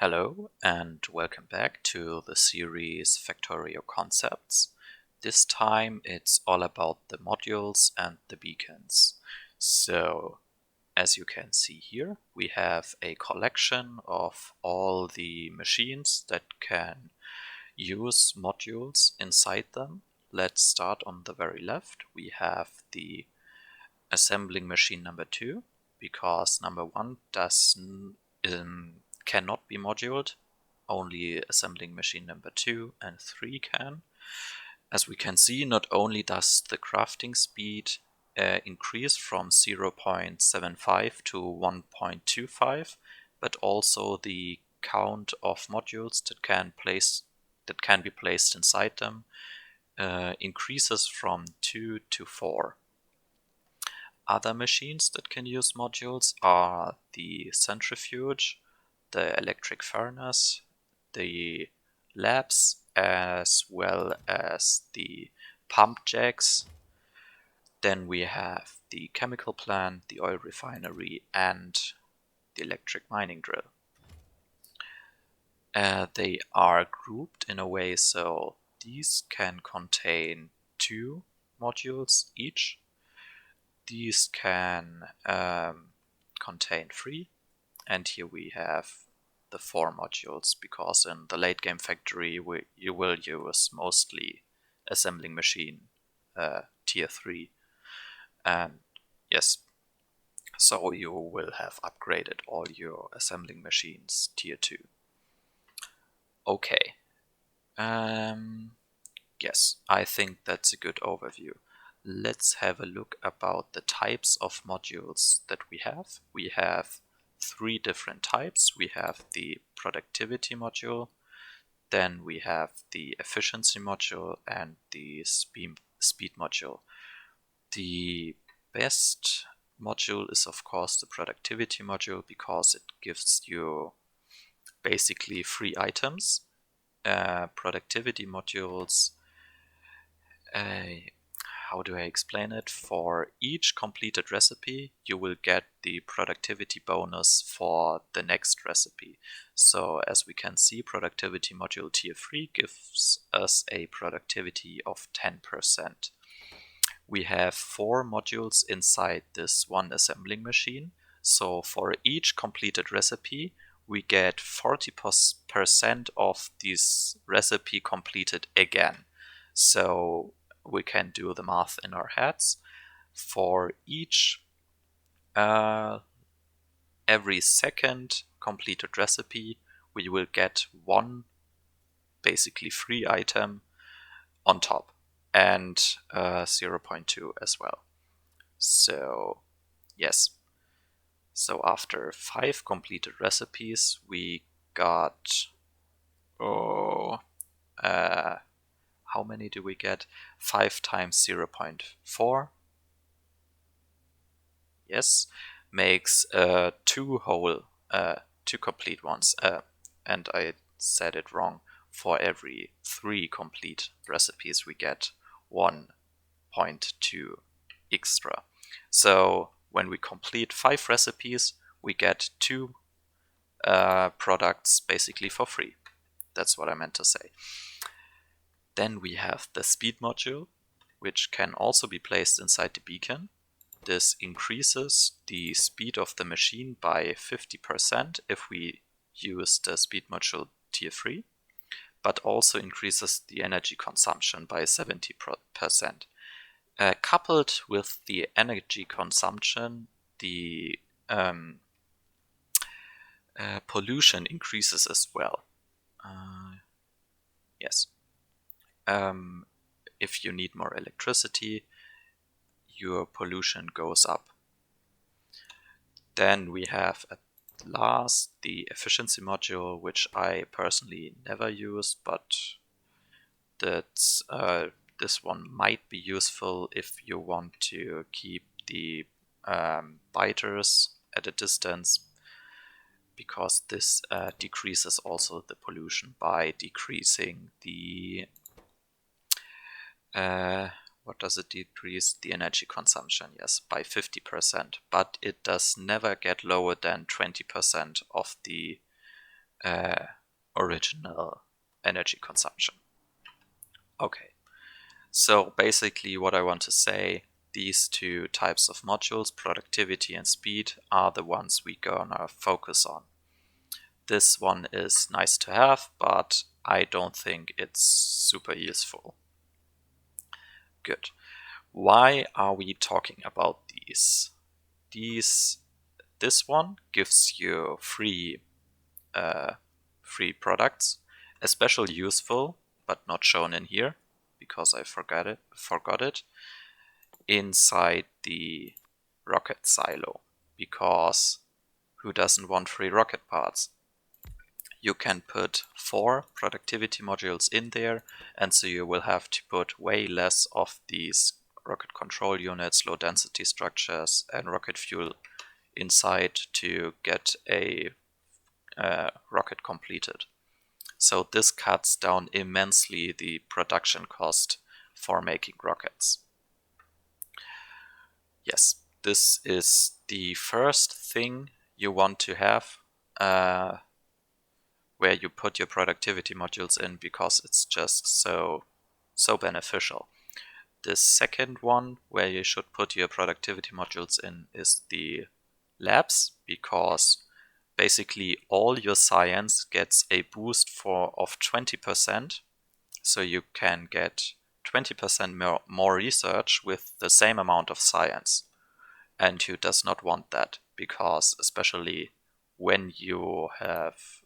Hello and welcome back to the series Factorio Concepts. This time it's all about the modules and the beacons. So, as you can see here, we have a collection of all the machines that can use modules inside them. Let's start on the very left. We have the assembling machine number 2, because number 1 cannot be moduled. Only assembling machine number 2 and 3 can. As we can see, not only does the crafting speed increase from 0.75 to 1.25, but also the count of modules that can be placed inside them increases from 2 to 4. Other machines that can use modules are the centrifuge, the electric furnace, the labs, as well as the pump jacks. Then we have the chemical plant, the oil refinery, and the electric mining drill. They are grouped in a way so these can contain 2 modules each. These can contain 3, and here we have the 4 modules, because in the late game factory you will use mostly assembling machine tier 3, and yes, so you will have upgraded all your assembling machines tier 2. Okay, yes, I think that's a good overview. Let's have a look about the types of modules that we have. We have 3 different types. We have the productivity module, then we have the efficiency module, and the speed module. The best module is of course the productivity module, because it gives you basically 3 items. Productivity modules, how do I explain it? For each completed recipe, you will get the productivity bonus for the next recipe. So as we can see, productivity module tier 3 gives us a productivity of 10%. We have 4 modules inside this one assembling machine. So for each completed recipe, we get 40% of this recipe completed again. So we can do the math in our heads. For each every second completed recipe, we will get 1 basically free item on top, and 0.2 as well. So yes, so after 5 completed recipes we got how many do we get? 5 times 0.4. Yes, makes 2 complete ones. And I said it wrong. For every 3 complete recipes, we get 1.2 extra. So when we complete 5 recipes, we get 2 products basically for free. That's what I meant to say. Then we have the speed module, which can also be placed inside the beacon. This increases the speed of the machine by 50% if we use the speed module tier 3, but also increases the energy consumption by 70%. Coupled with the energy consumption, the pollution increases as well. Yes. If you need more electricity, your pollution goes up. Then we have at last the efficiency module, which I personally never use, but that's this one might be useful if you want to keep the biters at a distance, because this decreases also the pollution by decreasing the what does it decrease? The energy consumption, yes, by 50%, but it does never get lower than 20% of the original energy consumption. Okay, so basically what I want to say, these two types of modules, productivity and speed, are the ones we gonna focus on. This one is nice to have, but I don't think it's super useful. Good. Why are we talking about these? This one gives you free products, especially useful, but not shown in here because I forgot it, inside the rocket silo, because who doesn't want free rocket parts? You can put 4 productivity modules in there, and so you will have to put way less of these rocket control units, low density structures, and rocket fuel inside to get a rocket completed. So this cuts down immensely the production cost for making rockets. Yes, this is the first thing you want to have where you put your productivity modules in, because it's just so beneficial. The second one where you should put your productivity modules in is the labs, because basically all your science gets a boost of 20%, so you can get 20% more research with the same amount of science. And who does not want that? Because especially when you have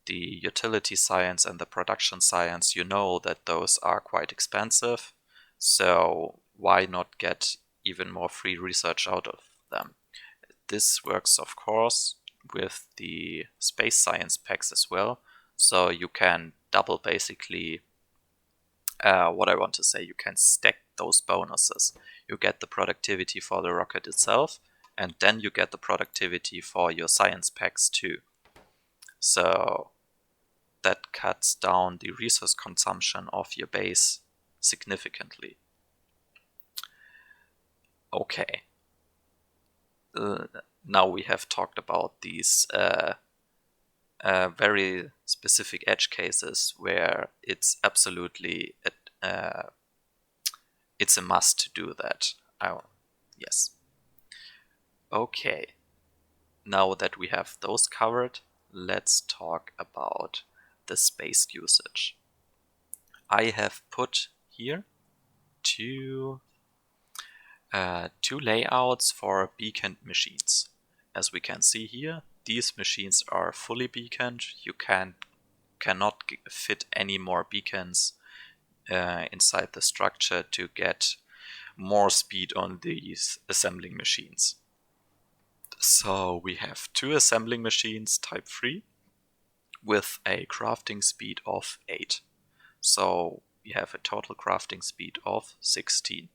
the utility science and the production science, you know that those are quite expensive. So why not get even more free research out of them? This works, of course, with the space science packs as well. So you can double basically what I want to say. You can stack those bonuses. You get the productivity for the rocket itself, and then you get the productivity for your science packs too. So that cuts down the resource consumption of your base significantly. Okay. Now we have talked about these very specific edge cases where it's absolutely it's a must to do that. Yes. Okay. Now that we have those covered, let's talk about the space usage. I have put here two layouts for beaconed machines. As we can see here, these machines are fully beaconed. You cannot fit any more beacons inside the structure to get more speed on these assembling machines. So we have 2 assembling machines type 3 with a crafting speed of 8. So we have a total crafting speed of 16.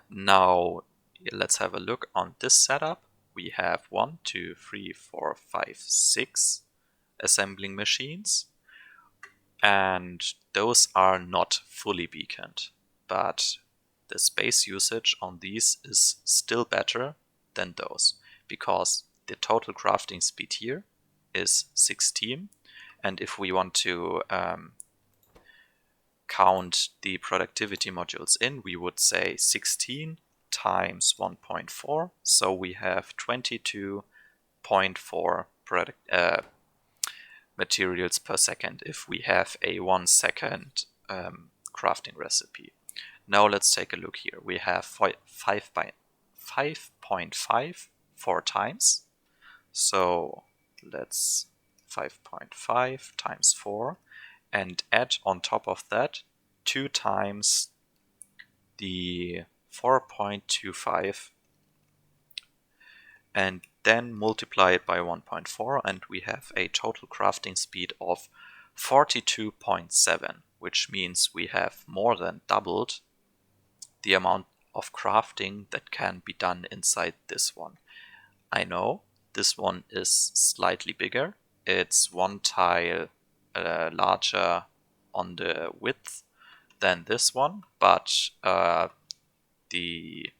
Now let's have a look on this setup. We have 1, 2, 3, 4, 5, 6 assembling machines, and those are not fully beaconed, but the space usage on these is still better than those, because the total crafting speed here is 16, and if we want to count the productivity modules in, we would say 16 times 1.4, so we have 22.4 materials per second if we have a 1 second crafting recipe. Now let's take a look here. We have 5.5 4 times, so let's 5.5 times 4 and add on top of that 2 times the 4.25 and then multiply it by 1.4, and we have a total crafting speed of 42.7, which means we have more than doubled the amount of crafting that can be done inside this one. I know this one is slightly bigger. It's 1 tile larger on the width than this one, but the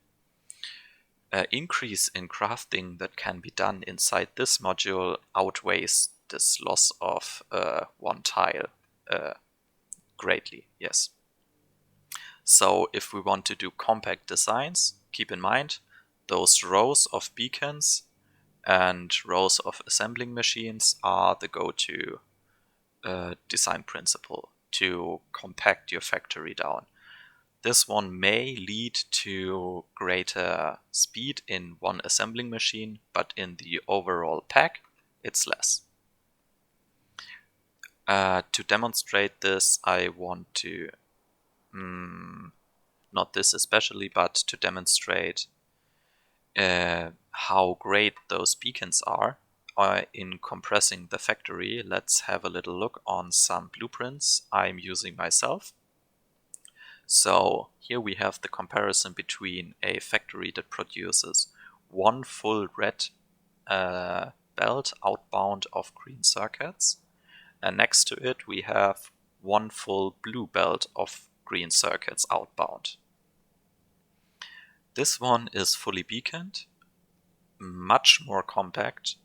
increase in crafting that can be done inside this module outweighs this loss of one tile greatly, yes. So if we want to do compact designs, keep in mind those rows of beacons and rows of assembling machines are the go-to design principle to compact your factory down. This one may lead to greater speed in one assembling machine, but in the overall pack, it's less. To demonstrate this, I want to, not this especially, but to demonstrate how great those beacons are in compressing the factory. Let's have a little look on some blueprints I'm using myself. So here we have the comparison between a factory that produces one full red belt outbound of green circuits, and next to it we have one full blue belt of green circuits outbound. This one is fully beaconed, much more compact,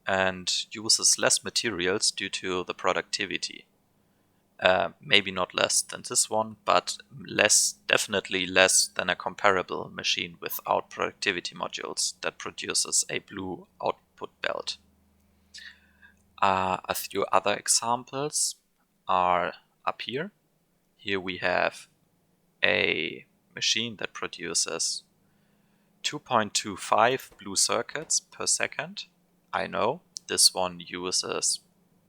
and uses less materials due to the productivity. Maybe not less than this one, but less, definitely less than a comparable machine without productivity modules that produces a blue output belt. A few other examples are up here. Here we have a machine that produces 2.25 blue circuits per second. I know this one uses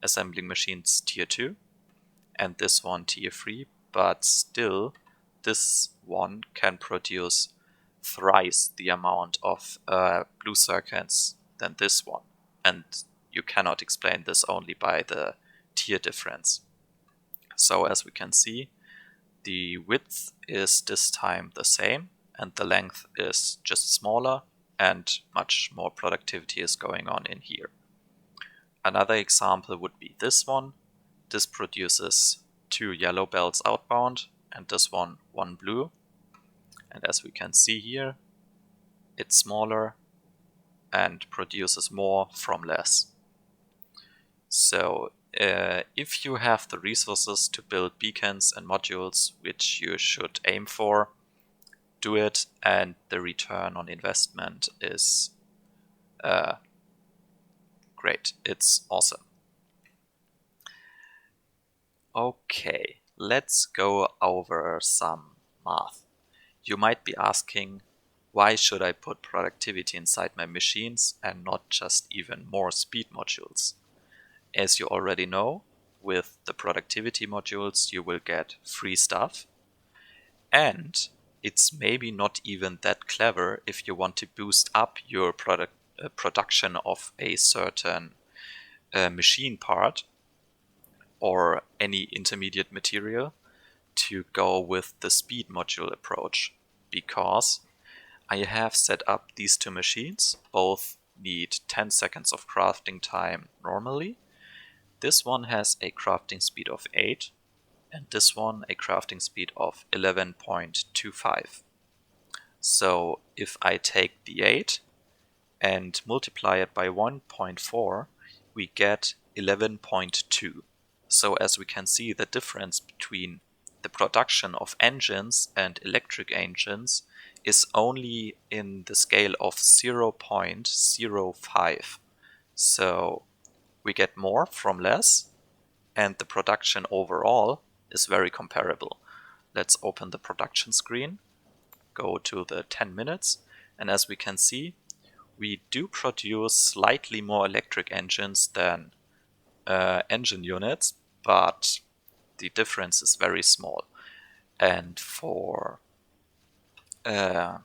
assembling machines tier 2 and this one tier 3, but still this one can produce thrice the amount of blue circuits than this one, and you cannot explain this only by the tier difference. So as we can see, the width is this time the same and the length is just smaller, and much more productivity is going on in here. Another example would be this one. This produces 2 yellow belts outbound and this one blue. And as we can see here, it's smaller and produces more from less. So if you have the resources to build beacons and modules, which you should aim for, do it, and the return on investment is great. It's awesome. Okay, let's go over some math. You might be asking, why should I put productivity inside my machines and not just even more speed modules? As you already know, with the productivity modules you will get free stuff, and it's maybe not even that clever if you want to boost up your production of a certain machine part or any intermediate material to go with the speed module approach, because I have set up these two machines. Both need 10 seconds of crafting time normally. This one has a crafting speed of 8 and this one a crafting speed of 11.25. So if I take the 8 and multiply it by 1.4, we get 11.2. So as we can see, the difference between the production of engines and electric engines is only in the scale of 0.05. So we get more from less, and the production overall is very comparable. Let's open the production screen, go to the 10 minutes, and as we can see, we do produce slightly more electric engines than engine units, but the difference is very small. And for and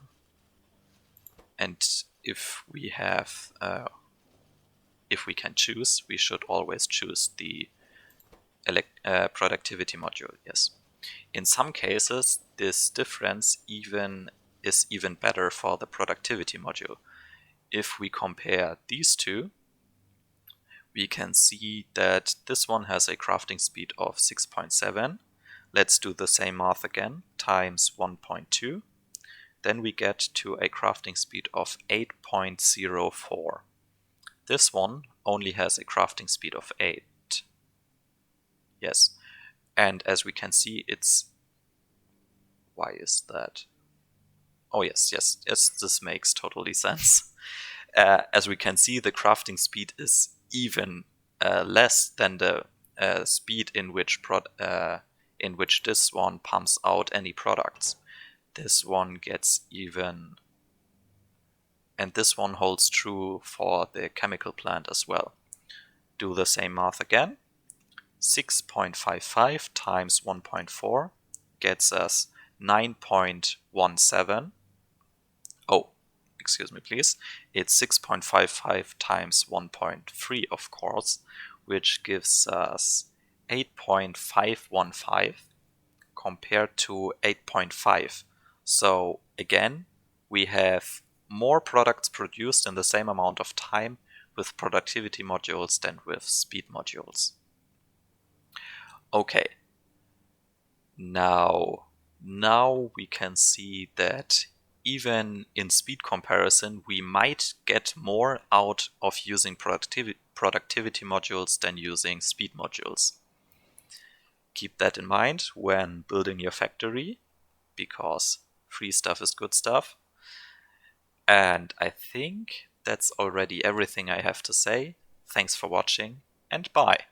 if we have if we can choose, we should always choose the productivity module. Yes. In some cases, this difference is even better for the productivity module. If we compare these two, we can see that this one has a crafting speed of 6.7. Let's do the same math again, times 1.2. then we get to a crafting speed of 8.04. This one only has a crafting speed of 8. Yes, and as we can see, it's... Why is that? Oh yes, this makes totally sense. As we can see, the crafting speed is even less than the speed in which this one pumps out any products. This one gets even, and this one holds true for the chemical plant as well. Do the same math again. 6.55 times 1.4 gets us 9.17. Oh, excuse me, please. It's 6.55 times 1.3, of course, which gives us 8.515 compared to 8.5. So again, we have more products produced in the same amount of time with productivity modules than with speed modules. Okay, now we can see that even in speed comparison, we might get more out of using productivity modules than using speed modules. Keep that in mind when building your factory, because free stuff is good stuff. And I think that's already everything I have to say. Thanks for watching, and bye.